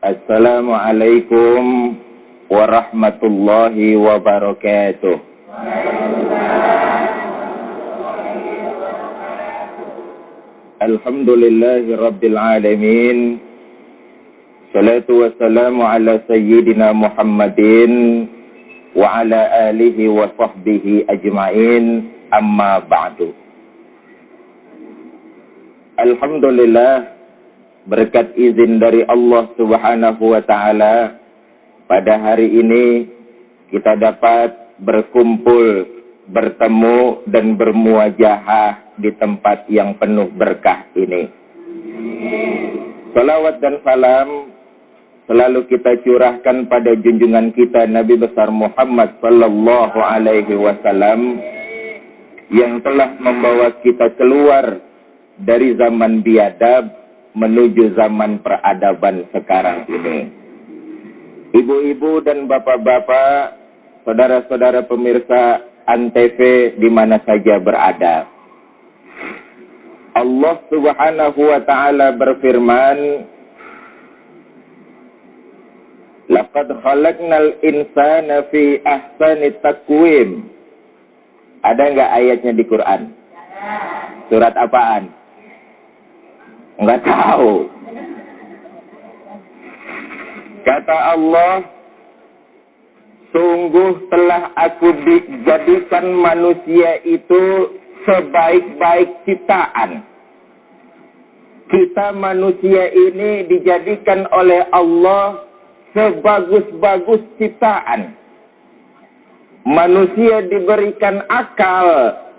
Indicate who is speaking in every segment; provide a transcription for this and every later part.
Speaker 1: Assalamualaikum warahmatullahi wabarakatuh. Alhamdulillahi rabbil alamin. Salatu wassalamu ala sayyidina Muhammadin wa ala alihi wa sahbihi ajma'in. Amma ba'du. Alhamdulillah, berkat izin dari Allah Subhanahu wa ta'ala, pada hari ini kita dapat berkumpul, bertemu dan bermuajahah di tempat yang penuh berkah ini. Salawat dan salam selalu kita curahkan pada junjungan kita Nabi besar Muhammad sallallahu alaihi wasallam yang telah membawa kita keluar dari zaman biadab menuju zaman peradaban sekarang ini. Ibu-ibu dan bapak-bapak, saudara-saudara pemirsa Antv di mana saja berada. Allah Subhanahu wa ta'ala berfirman, Laqad khalaqnal insana fi ahsani taqwim. Ada enggak ayatnya di Quran? Surat apaan? Enggak tahu. Kata Allah, sungguh telah aku dijadikan manusia itu sebaik-baik ciptaan. Kita manusia ini dijadikan oleh Allah sebagus-bagus ciptaan. Manusia diberikan akal,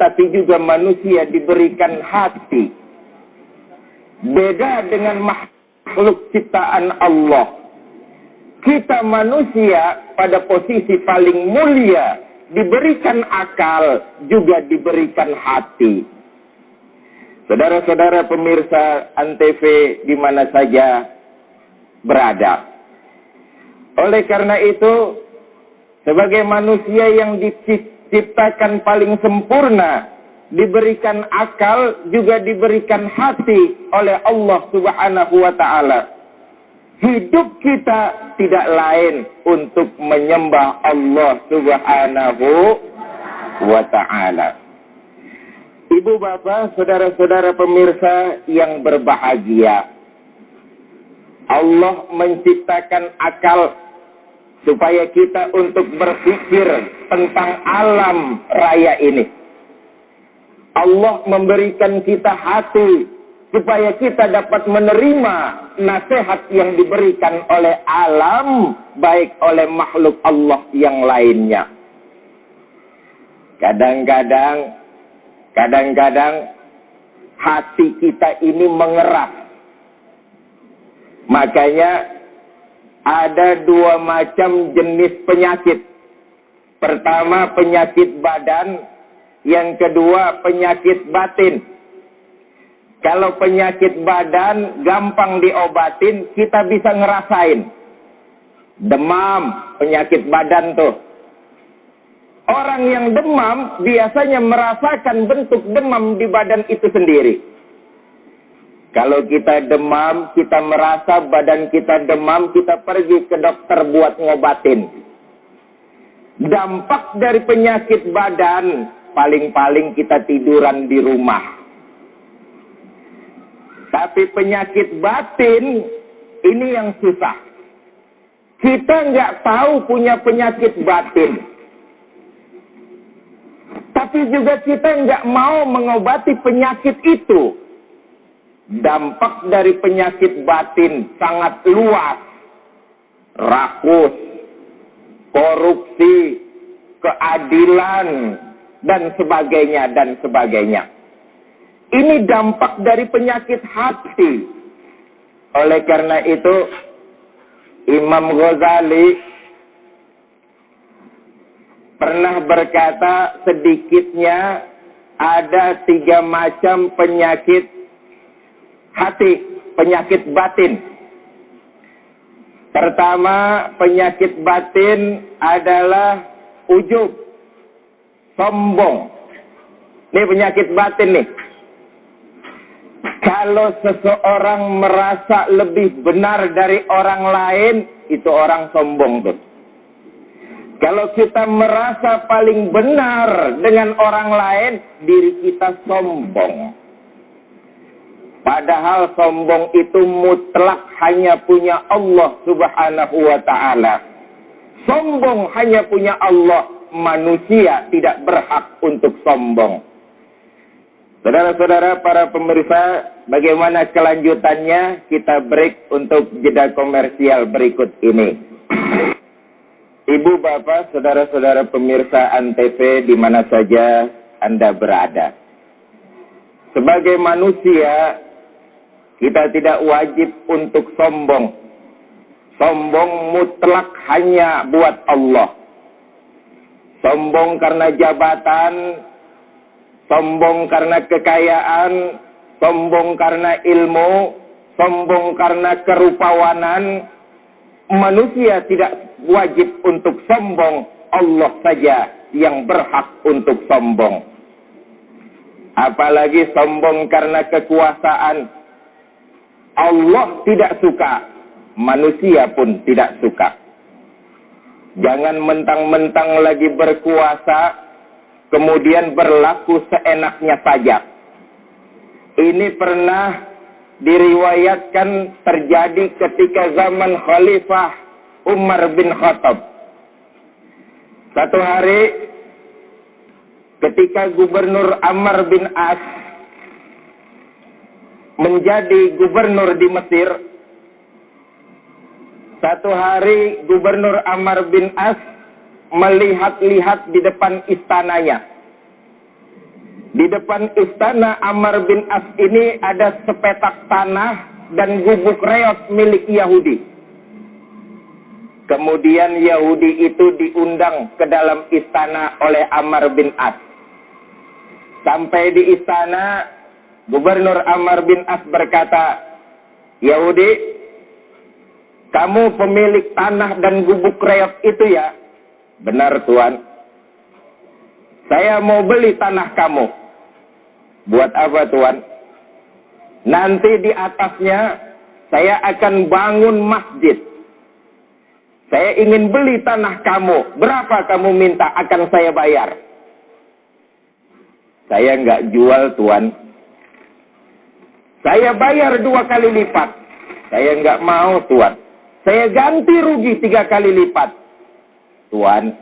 Speaker 1: tapi juga manusia diberikan hati. Beda dengan makhluk ciptaan Allah. Kita manusia pada posisi paling mulia, diberikan akal, juga diberikan hati. Saudara-saudara pemirsa Antv di mana saja berada. Oleh karena itu, sebagai manusia yang diciptakan paling sempurna, diberikan akal, juga diberikan hati oleh Allah Subhanahu wa ta'ala. Hidup kita tidak lain untuk menyembah Allah Subhanahu wa ta'ala. Ibu bapak, saudara-saudara pemirsa yang berbahagia, Allah menciptakan akal supaya kita untuk berpikir tentang alam raya ini. Allah memberikan kita hati supaya kita dapat menerima nasihat yang diberikan oleh alam, baik oleh makhluk Allah yang lainnya. Kadang-kadang hati kita ini mengeras. Makanya ada dua macam jenis penyakit. Pertama penyakit badan, yang kedua penyakit batin. Kalau penyakit badan gampang diobatin, kita bisa ngerasain. Demam, penyakit badan tuh. Orang yang demam biasanya merasakan bentuk demam di badan itu sendiri. Kalau kita demam, kita merasa badan kita demam, kita pergi ke dokter buat ngobatin. Dampak dari penyakit badan, paling-paling kita tiduran di rumah. Tapi penyakit batin, ini yang susah. Kita nggak tahu punya penyakit batin. Tapi juga kita nggak mau mengobati penyakit itu. Dampak dari penyakit batin sangat luas. Rakus, korupsi, keadilan, dan sebagainya. Ini dampak dari penyakit hati. Oleh karena itu, Imam Ghazali pernah berkata sedikitnya ada 3 macam penyakit hati, penyakit batin. Pertama, penyakit batin adalah ujub, sombong. Ini penyakit batin nih. Kalau seseorang merasa lebih benar dari orang lain, itu orang sombong tuh. Kalau kita merasa paling benar dengan orang lain, diri kita sombong. Padahal sombong itu mutlak hanya punya Allah Subhanahu wa ta'ala. Sombong hanya punya Allah, manusia tidak berhak untuk sombong. Saudara-saudara para pemirsa, bagaimana kelanjutannya? Kita break untuk jeda komersial berikut ini. Ibu, bapak, saudara-saudara pemirsa Antv di mana saja Anda berada. Sebagai manusia, kita tidak wajib untuk sombong. Sombong mutlak hanya buat Allah. Sombong karena jabatan, sombong karena kekayaan, sombong karena ilmu, sombong karena kerupawanan. Manusia tidak wajib untuk sombong, Allah saja yang berhak untuk sombong. Apalagi sombong karena kekuasaan. Allah tidak suka, manusia pun tidak suka. Jangan mentang-mentang lagi berkuasa, kemudian berlaku seenaknya saja. Ini pernah diriwayatkan terjadi ketika zaman Khalifah Umar bin Khattab. Satu hari ketika Gubernur Amr bin As menjadi gubernur di Mesir, satu hari Gubernur Amr bin As melihat-lihat di depan istananya. Di depan istana Amr bin As ini ada sepetak tanah dan gubuk reot milik Yahudi. Kemudian Yahudi itu diundang ke dalam istana oleh Amr bin As. Sampai di istana, Gubernur Amr bin As berkata, "Yahudi, kamu pemilik tanah dan gubuk reot itu ya?" "Benar, Tuan." "Saya mau beli tanah kamu." "Buat apa, Tuan?" "Nanti di atasnya saya akan bangun masjid. Saya ingin beli tanah kamu. Berapa kamu minta akan saya bayar?" "Saya nggak jual, Tuan. Saya bayar 2 kali lipat." "Saya nggak mau, Tuan. Saya ganti rugi 3 kali lipat." "Tuan,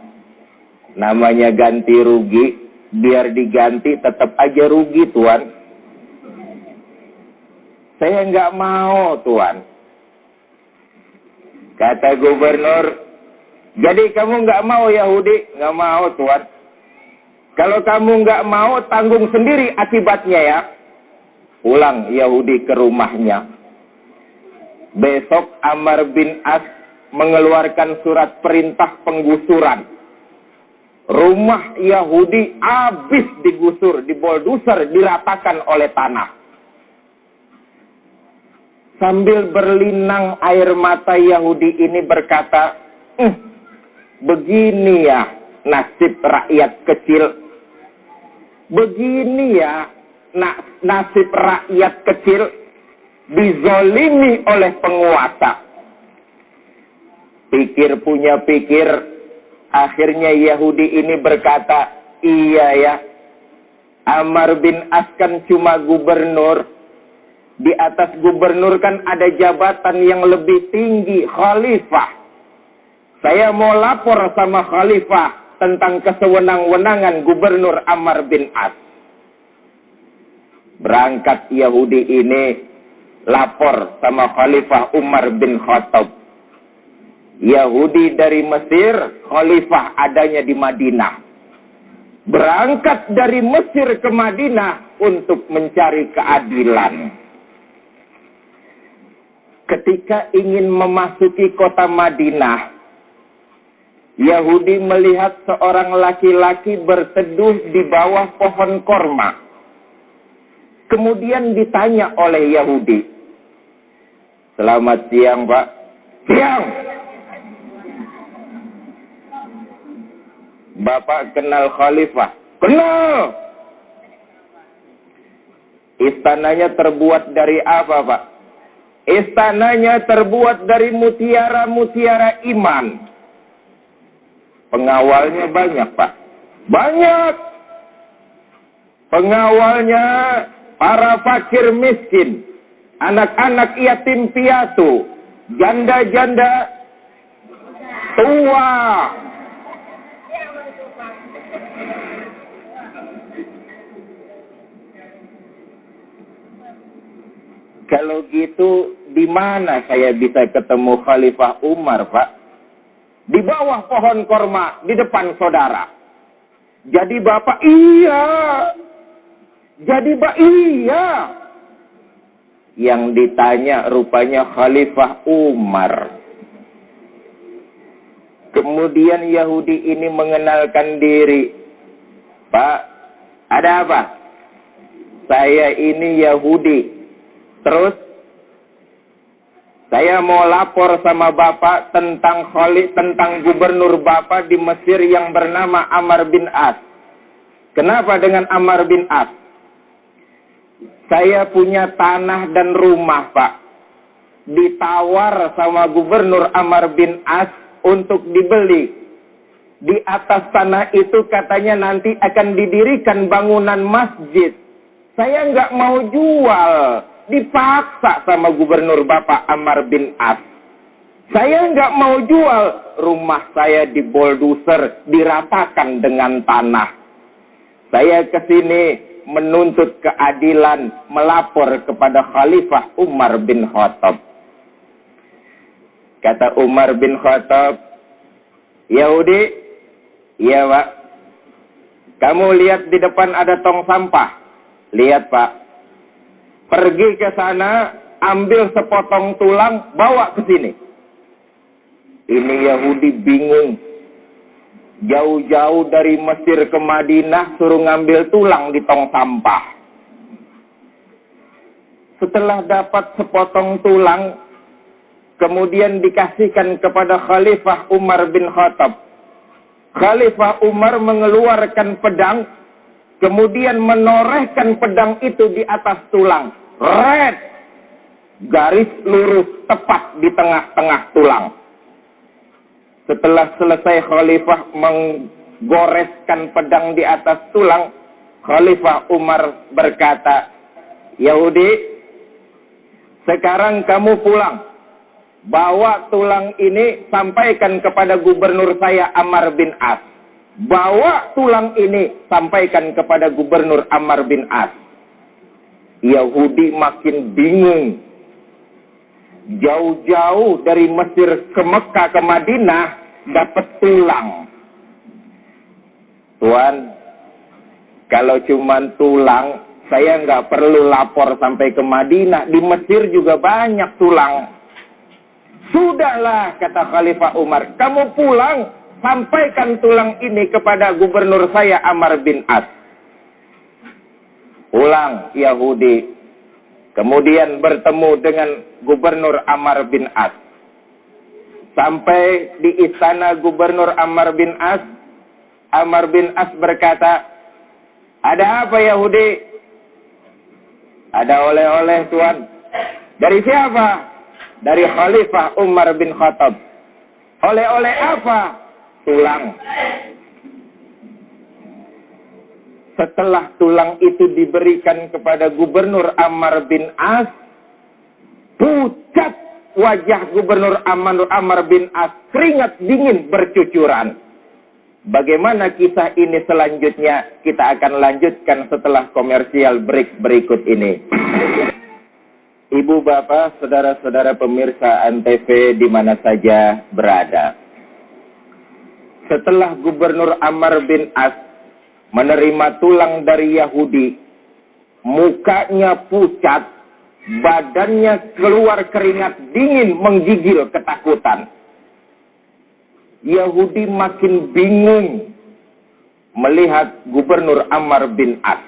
Speaker 1: namanya ganti rugi, biar diganti tetap aja rugi, Tuan." "Saya nggak mau, Tuan." Kata gubernur, "Jadi kamu nggak mau, Yahudi?" "Nggak mau, Tuan." "Kalau kamu nggak mau, tanggung sendiri akibatnya ya." Pulang Yahudi ke rumahnya. Besok Amr bin As mengeluarkan surat perintah penggusuran. Rumah Yahudi habis digusur, diboldoser, diratakan oleh tanah. Sambil berlinang air mata Yahudi ini berkata, "Begini ya nasib rakyat kecil. Begini ya nasib rakyat kecil dizolimi oleh penguasa." Pikir punya pikir, akhirnya Yahudi ini berkata, "Iya ya, Amr bin As kan cuma gubernur. Di atas gubernur kan ada jabatan yang lebih tinggi, khalifah. Saya mau lapor sama khalifah tentang kesewenang-wenangan gubernur Amr bin As." Berangkat Yahudi ini lapor sama Khalifah Umar bin Khattab. Yahudi dari Mesir, khalifah adanya di Madinah. Berangkat dari Mesir ke Madinah untuk mencari keadilan. Ketika ingin memasuki kota Madinah, Yahudi melihat seorang laki-laki berteduh di bawah pohon korma. Kemudian ditanya oleh Yahudi, "Selamat siang, Pak." "Siang." "Bapak kenal khalifah?" "Kenal." Istananya terbuat dari apa, Pak? Istananya terbuat dari mutiara-mutiara iman. Pengawalnya banyak, Pak. Banyak. Pengawalnya para fakir miskin, anak-anak yatim piatu, janda-janda tua. Kalau gitu, di mana saya bisa ketemu Khalifah Umar, Pak? Di bawah pohon korma, di depan saudara. Jadi Bapak, iya. Jadi Pak, iya. Yang ditanya rupanya Khalifah Umar. Kemudian Yahudi ini mengenalkan diri. Pak, ada apa? Saya ini Yahudi. Terus, saya mau lapor sama Bapak tentang gubernur Bapak di Mesir yang bernama Amr bin As. Kenapa dengan Amr bin As? Saya punya tanah dan rumah, Pak. Ditawar sama gubernur Amr bin As untuk dibeli. Di atas tanah itu katanya nanti akan didirikan bangunan masjid. Saya nggak mau jual. Dipaksa sama gubernur Bapak Amr bin As. Saya nggak mau jual. Rumah saya diboldoser, diratakan dengan tanah. Saya kesini menuntut keadilan, melapor kepada Khalifah Umar bin Khattab. Kata Umar bin Khattab, Yahudi, iya Pak. Kamu lihat di depan ada tong sampah. Lihat Pak. Pergi ke sana, ambil sepotong tulang, bawa ke sini. Ini Yahudi bingung. Jauh-jauh dari Mesir ke Madinah, suruh ngambil tulang di tong sampah. Setelah dapat sepotong tulang, kemudian dikasihkan kepada Khalifah Umar bin Khattab. Khalifah Umar mengeluarkan pedang, kemudian menorehkan pedang itu di atas tulang. Red, garis lurus tepat di tengah-tengah tulang. Setelah selesai Khalifah menggoreskan pedang di atas tulang, Khalifah Umar berkata, Yahudi, sekarang kamu pulang. Bawa tulang ini sampaikan kepada gubernur saya Amr bin As. Bawa tulang ini sampaikan kepada gubernur Amr bin As. Yahudi makin bingung. Jauh-jauh dari Mesir ke Mekah ke Madinah dapat tulang. Tuan, kalau cuma tulang, saya nggak perlu lapor sampai ke Madinah. Di Mesir juga banyak tulang. Sudahlah, kata Khalifah Umar, kamu pulang, sampaikan tulang ini kepada gubernur saya Amr bin As. Pulang Yahudi. Kemudian bertemu dengan gubernur Amr bin As. Sampai di istana gubernur Amr bin As, Amr bin As berkata, ada apa Yahudi? Ada oleh-oleh Tuan. Dari siapa? Dari Khalifah Umar bin Khattab. Oleh-oleh apa? Tulang. Setelah tulang itu diberikan kepada gubernur Amr bin As, pucat wajah gubernur Amr bin As, keringat dingin bercucuran. Bagaimana kisah ini selanjutnya? Kita akan lanjutkan setelah komersial break berikut ini. Ibu, bapak, saudara-saudara pemirsa Antv di mana saja berada. Setelah gubernur Amr bin As menerima tulang dari Yahudi, mukanya pucat, badannya keluar keringat dingin menggigil ketakutan. Yahudi makin bingung melihat gubernur Amr bin As.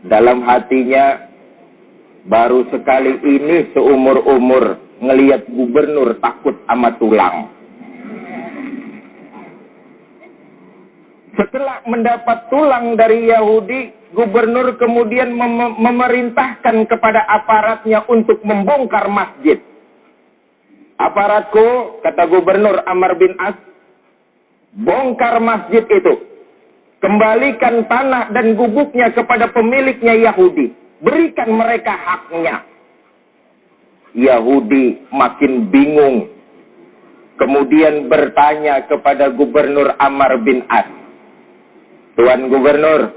Speaker 1: Dalam hatinya, baru sekali ini seumur-umur ngelihat gubernur takut sama tulang. Setelah mendapat tulang dari Yahudi, gubernur kemudian memerintahkan kepada aparatnya untuk membongkar masjid. Aparatku, kata gubernur Amr bin As, bongkar masjid itu. Kembalikan tanah dan gubuknya kepada pemiliknya Yahudi. Berikan mereka haknya. Yahudi makin bingung. Kemudian bertanya kepada gubernur Amr bin As. Tuan gubernur,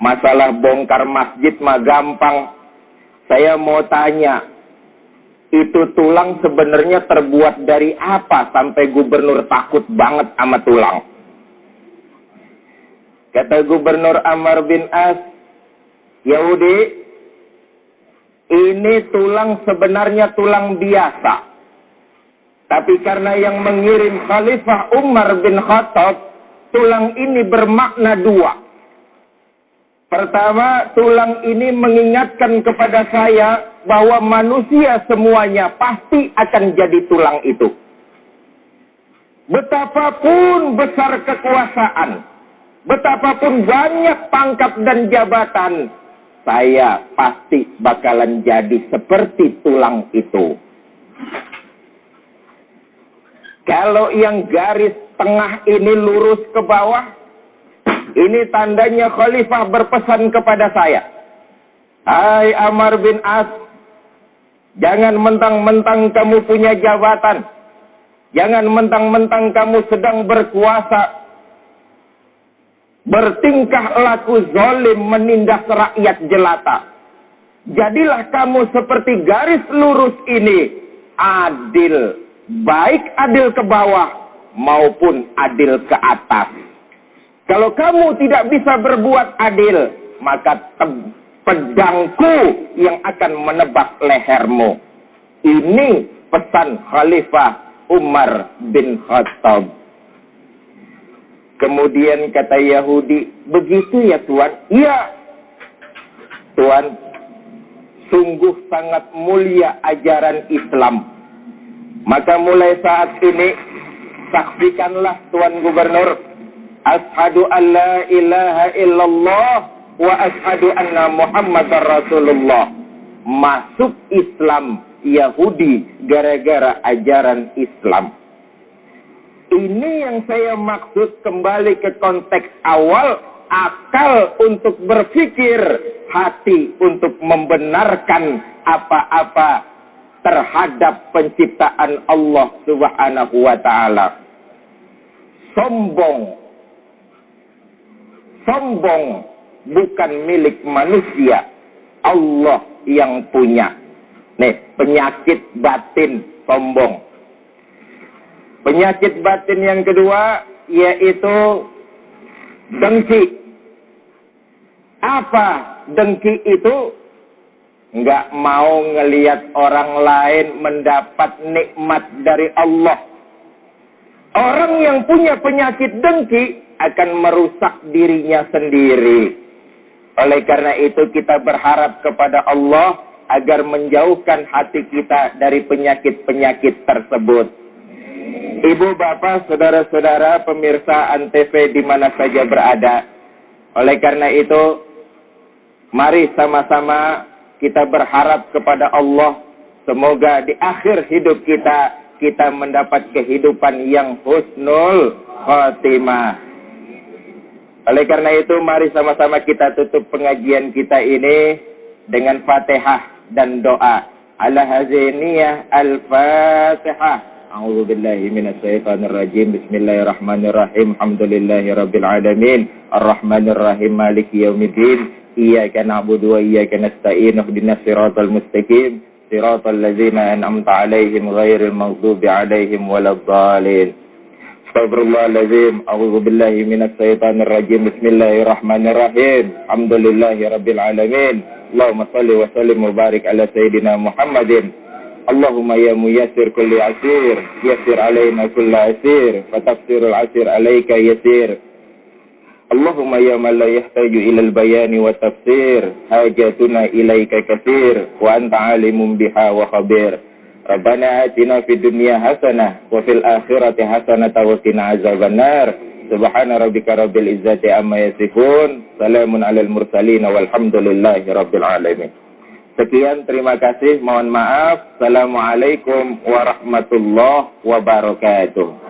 Speaker 1: masalah bongkar masjid mah gampang. Saya mau tanya, itu tulang sebenarnya terbuat dari apa sampai gubernur takut banget sama tulang? Kata gubernur Amr bin As, Yahudi, ini tulang sebenarnya tulang biasa. Tapi karena yang mengirim Khalifah Umar bin Khattab, tulang ini bermakna dua. Pertama, tulang ini mengingatkan kepada saya bahwa manusia semuanya pasti akan jadi tulang itu. Betapapun besar kekuasaan, betapapun banyak pangkat dan jabatan, saya pasti bakalan jadi seperti tulang itu. Kalau yang garis tengah ini lurus ke bawah, ini tandanya khalifah berpesan kepada saya. Hai Amr bin As, jangan mentang-mentang kamu punya jabatan. Jangan mentang-mentang kamu sedang berkuasa. Bertingkah laku zalim menindas rakyat jelata. Jadilah kamu seperti garis lurus ini. Adil. Baik adil ke bawah maupun adil ke atas. Kalau kamu tidak bisa berbuat adil, maka pedangku yang akan menebas lehermu. Ini pesan Khalifah Umar bin Khattab. Kemudian kata Yahudi, begitu ya Tuan? Iya, Tuan, sungguh sangat mulia ajaran Islam. Maka mulai saat ini, saksikanlah Tuan Gubernur, Ashadu an la ilaha illallah wa ashadu anna Muhammadar Rasulullah. Masuk Islam Yahudi gara-gara ajaran Islam. Ini yang saya maksud kembali ke konteks awal, akal untuk berpikir, hati untuk membenarkan apa-apa terhadap penciptaan Allah Subhanahu wa ta'ala. Sombong bukan milik manusia, Allah yang punya. Nih, penyakit batin sombong. Penyakit batin yang kedua yaitu dengki. Apa dengki itu? Nggak mau ngelihat orang lain mendapat nikmat dari Allah. Orang yang punya penyakit dengki akan merusak dirinya sendiri. Oleh karena itu kita berharap kepada Allah agar menjauhkan hati kita dari penyakit-penyakit tersebut. Ibu, bapak, saudara-saudara, pemirsa Antv di mana saja berada. Oleh karena itu, mari sama-sama kita berharap kepada Allah, semoga di akhir hidup kita mendapat kehidupan yang husnul khatimah. Oleh karena itu, mari sama-sama kita tutup pengajian kita ini dengan Fatihah dan doa. Ala haziniyah al-Fatihah. A'udzu billahi minasy syaithanir rajim. Bismillahirrahmanirrahim. Alhamdulillahirabbil alamin. Arrahmanir rahim. Maliki yaumiddin. Iyyaka na'budu wa iyyaka nasta'in. Ihdinas siratal mustaqim. Siratal ladzina an'amta 'alaihim ghairil maghdubi 'alaihim waladdallin. Astaghfirullahaladzim. A'udzu billahi minasy syaithanir rajim. Bismillahirrahmanirrahim. Alhamdulillahirabbil alamin. Allahumma shalli wa sallim wa barik ala sayyidina Muhammadin. Allahumma ya muyassir kulli asir, yassir alaina kulla asir, fa tafsirul asir alaika yasir. Allahumma ya man la yahtaju ila al-bayani wa tafsir, hajatuna ilaika katsir, wa anta alimun biha wa khabir. Rabbana atina fid dunya hasanah wa fil akhirati hasanah wa qina azabannar. Subhana rabbika rabbil izzati amma yasifun. Salamun alal mursalin walhamdulillahi rabbil alamin. Sekian, terima kasih, mohon maaf. Assalamualaikum warahmatullahi wabarakatuh.